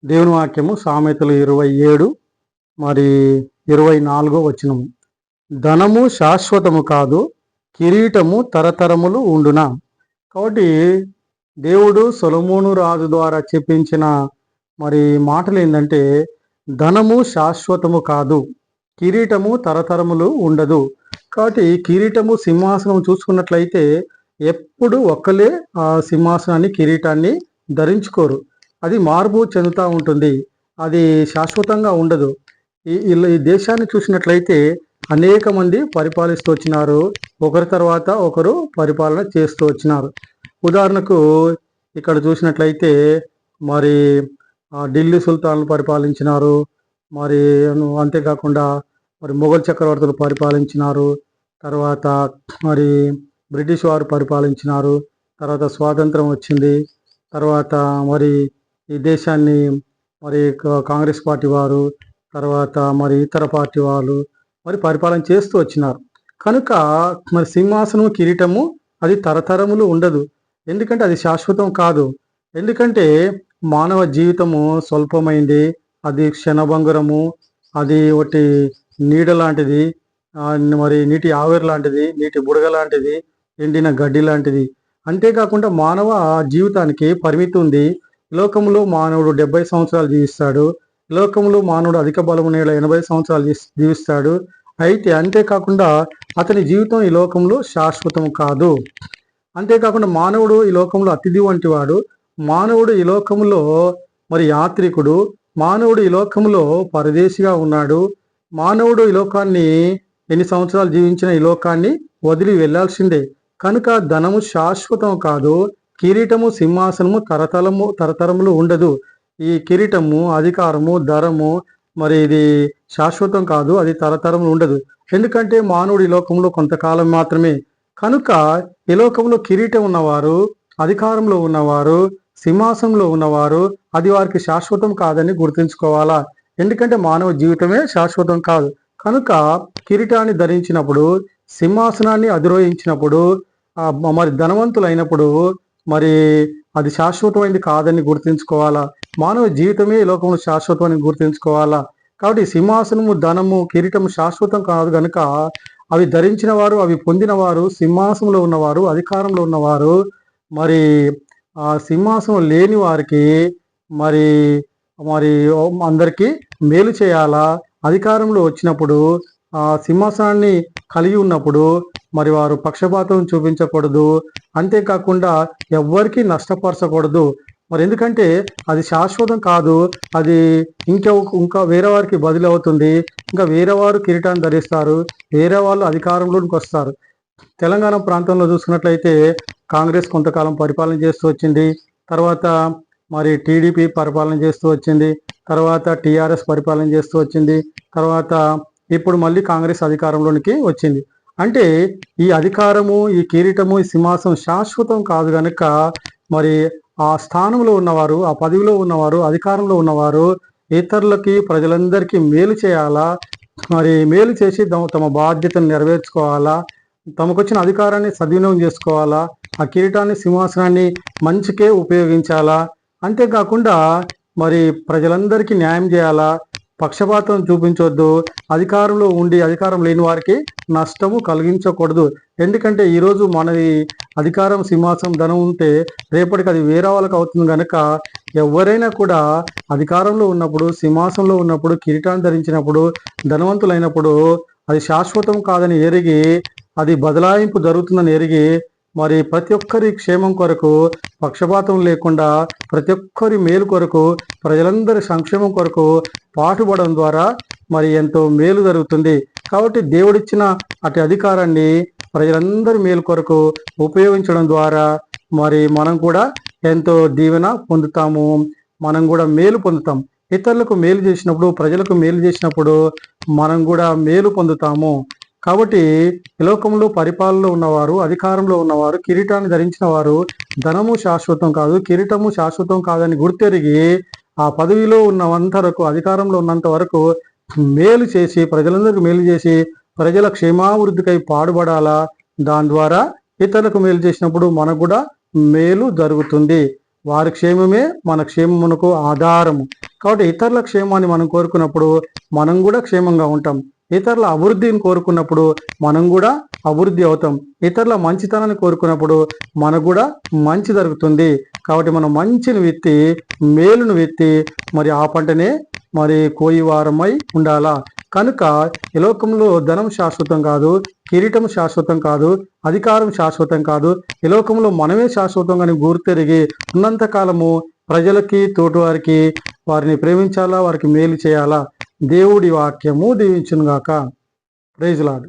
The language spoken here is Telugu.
దేవుని వాక్యము సామెతలు 27 మరి 24 వచనము. ధనము శాశ్వతము కాదు, కిరీటము తరతరములు ఉండునా. కాబట్టి దేవుడు సొలొమోను రాజు ద్వారా చెప్పించిన మరి మాటలు ఏంటంటే, ధనము శాశ్వతము కాదు, కిరీటము తరతరములు ఉండదు. కాబట్టి కిరీటము సింహాసనం చూసుకున్నట్లయితే ఎప్పుడు ఒక్కలే ఆ సింహాసనాన్ని కిరీటాన్ని ధరించుకోరు. అది మార్పు చెందుతూ ఉంటుంది, అది శాశ్వతంగా ఉండదు. ఈ దేశాన్ని చూసినట్లయితే అనేక మంది పరిపాలిస్తూ వచ్చినారు, ఒకరి తర్వాత ఒకరు పరిపాలన చేస్తూ వచ్చినారు. ఉదాహరణకు ఇక్కడ చూసినట్లయితే మరి ఢిల్లీ సుల్తాన్లు పరిపాలించినారు, మరి అంతేకాకుండా మరి మొఘల్ చక్రవర్తులు పరిపాలించినారు, తర్వాత మరి బ్రిటిష్ వారు పరిపాలించినారు, తర్వాత స్వాతంత్రం వచ్చింది, తర్వాత మరి ఈ దేశాన్ని మరి కాంగ్రెస్ పార్టీ వారు, తర్వాత మరి ఇతర పార్టీ వాళ్ళు మరి పరిపాలన చేస్తూ వచ్చినారు. కనుక మరి సింహాసనం కిరీటము అది తరతరములు ఉండదు, ఎందుకంటే అది శాశ్వతం కాదు. ఎందుకంటే మానవ జీవితము స్వల్పమైంది, అది క్షణభంగురము, అది ఒకటి నీడ లాంటిది, మరి నీటి ఆవిరి లాంటిది, నీటి బుడగ లాంటిది, ఎండిన గడ్డి లాంటిది. అంతేకాకుండా మానవ జీవితానికి పరిమితి ఉంది. లోకంలో మానవుడు 70 సంవత్సరాలు జీవిస్తాడు, లోకంలో మానవుడు అధిక బలము నేల 80 సంవత్సరాలు జీవిస్తాడు. అయితే అంతేకాకుండా అతని జీవితం ఈ లోకంలో శాశ్వతం కాదు. అంతేకాకుండా మానవుడు ఈ లోకంలో అతిథి వంటి వాడు, మానవుడు ఈ లోకంలో మరి యాత్రికుడు, మానవుడు ఈ లోకంలో పరదేశిగా ఉన్నాడు. మానవుడు ఈ లోకాన్ని ఎన్ని సంవత్సరాలు జీవించిన ఈ లోకాన్ని వదిలి వెళ్లాల్సిందే. కనుక ధనము శాశ్వతం కాదు, కిరీటము సింహాసనము తరతరములు ఉండదు. ఈ కిరీటము, అధికారము, ధరము మరి ఇది శాశ్వతం కాదు, అది తరతరములు ఉండదు. ఎందుకంటే మానవుడు ఈ లోకంలో కొంతకాలం మాత్రమే. కనుక ఈ లోకంలో కిరీటం ఉన్నవారు, అధికారంలో ఉన్నవారు, సింహాసనంలో ఉన్నవారు అది వారికి శాశ్వతం కాదని గుర్తుంచుకోవాలా. ఎందుకంటే మానవ జీవితమే శాశ్వతం కాదు. కనుక కిరీటాన్ని ధరించినప్పుడు, సింహాసనాన్ని అధిరోహించినప్పుడు, మరి ధనవంతులైనప్పుడు మరి అది శాశ్వతమైనది కాదని గుర్తుంచుకోవాలా. మానవ జీవితమే ఈ లోకంలో శాశ్వతమని గుర్తుంచుకోవాలా. కాబట్టి సింహాసనము, ధనము, కిరీటము శాశ్వతం కాదు కనుక అవి ధరించిన వారు, అవి పొందిన వారు, సింహాసనంలో ఉన్నవారు, అధికారంలో ఉన్నవారు మరి ఆ సింహాసనం లేని వారికి మరి మరి అందరికీ మేలు చేయాలా. అధికారంలో వచ్చినప్పుడు ఆ సింహాసనాన్ని కలిగి ఉన్నప్పుడు మరి వారు పక్షపాతం చూపించకూడదు, అంతేకాకుండా ఎవ్వరికీ నష్టపరచకూడదు. మరి ఎందుకంటే అది శాశ్వతం కాదు, అది ఇంకా వేరే వారికి బదిలీ అవుతుంది. ఇంకా వేరే వారు కిరీటాన్ని ధరిస్తారు, వేరే వాళ్ళు అధికారంలోకి వస్తారు. తెలంగాణ ప్రాంతంలో చూసుకున్నట్లయితే కాంగ్రెస్ కొంతకాలం పరిపాలన చేస్తూ వచ్చింది, తర్వాత మరి టీడీపీ పరిపాలన చేస్తూ వచ్చింది, తర్వాత టీఆర్ఎస్ పరిపాలన చేస్తూ వచ్చింది, తర్వాత ఇప్పుడు మళ్ళీ కాంగ్రెస్ అధికారంలోనికి వచ్చింది. అంటే ఈ అధికారము, ఈ కిరీటము, ఈ సింహాసనం శాశ్వతం కాదు కనుక మరి ఆ స్థానంలో ఉన్నవారు, ఆ పదవిలో ఉన్నవారు, అధికారంలో ఉన్నవారు ఇతరులకి, ప్రజలందరికీ మేలు చేయాలా. మరి మేలు చేసి తమ బాధ్యతను నెరవేర్చుకోవాలా, తమకొచ్చిన అధికారాన్ని సద్వినియోగం చేసుకోవాలా, ఆ కిరీటాన్ని, సింహాసనాన్ని మంచికే ఉపయోగించాలా. అంతేకాకుండా మరి ప్రజలందరికీ న్యాయం చేయాలా, పక్షపాతం చూపించవద్దు, అధికారంలో ఉండి అధికారం లేని వారికి నష్టము కలిగించకూడదు. ఎందుకంటే ఈరోజు మనది అధికారం, సింహాసనం, ధనం ఉంటే రేపటికి అది వేరే వాళ్ళకి అవుతుంది కనుక ఎవరైనా కూడా అధికారంలో ఉన్నప్పుడు, సింహాసనంలో ఉన్నప్పుడు, కిరీటాన్ని ధరించినప్పుడు, ధనవంతులైనప్పుడు అది శాశ్వతం కాదని ఎరిగి, అది బదలాయింపు జరుగుతుందని ఎరిగి మరి ప్రతి ఒక్కరి క్షేమం కొరకు, పక్షపాతం లేకుండా ప్రతి ఒక్కరి మేలు కొరకు, ప్రజలందరి సంక్షేమం కొరకు పాటుపడడం ద్వారా మరి ఎంతో మేలు జరుగుతుంది. కాబట్టి దేవుడిచ్చిన అటు అధికారాన్ని ప్రజలందరి మేలు కొరకు ఉపయోగించడం ద్వారా మరి మనం కూడా ఎంతో దీవెన పొందుతాము, మనం కూడా మేలు పొందుతాం. ఇతరులకు మేలు చేసినప్పుడు, ప్రజలకు మేలు చేసినప్పుడు మనం కూడా మేలు పొందుతాము. కాబట్టి ఈ లోకంలో పరిపాలనలో ఉన్నవారు, అధికారంలో ఉన్నవారు, కిరీటాన్ని ధరించిన వారు ధనము శాశ్వతం కాదు, కిరీటము శాశ్వతం కాదని గుర్తెరిగి ఆ పదవిలో ఉన్నంత వరకు, అధికారంలో ఉన్నంత వరకు మేలు చేసి, ప్రజలందరికీ మేలు చేసి, ప్రజల క్షేమాభివృద్ధికై పాటుపడాలా. దాని ద్వారా ఇతరులకు మేలు చేసినప్పుడు మనకు కూడా మేలు జరుగుతుంది. వారి క్షేమమే మన క్షేమమునకు ఆధారము. కాబట్టి ఇతరుల క్షేమాన్ని మనం కోరుకున్నప్పుడు మనం కూడా క్షేమంగా ఉంటాం. ఇతరుల అభివృద్ధిని కోరుకున్నప్పుడు మనం కూడా అభివృద్ధి అవుతాం. ఇతరుల మంచితనాన్ని కోరుకున్నప్పుడు మనకు కూడా మంచి జరుగుతుంది. కాబట్టి మనం మంచిని విత్తి మేలును విత్తి మరి ఆ పంటనే మరి కోయివారమై ఉండాలా. కనుక ఈ లోకంలో ధనం శాశ్వతం కాదు, కిరీటం శాశ్వతం కాదు, అధికారం శాశ్వతం కాదు. ఈ లోకంలో మనమే శాశ్వతంగా గుర్తెరిగి ఉన్నంత కాలము ప్రజలకి తోటివారికి వారిని ప్రేమించాలా, వారికి మేలు చేయాలా. దేవుడి వాక్యము దీవించునుగాక. Praise lord.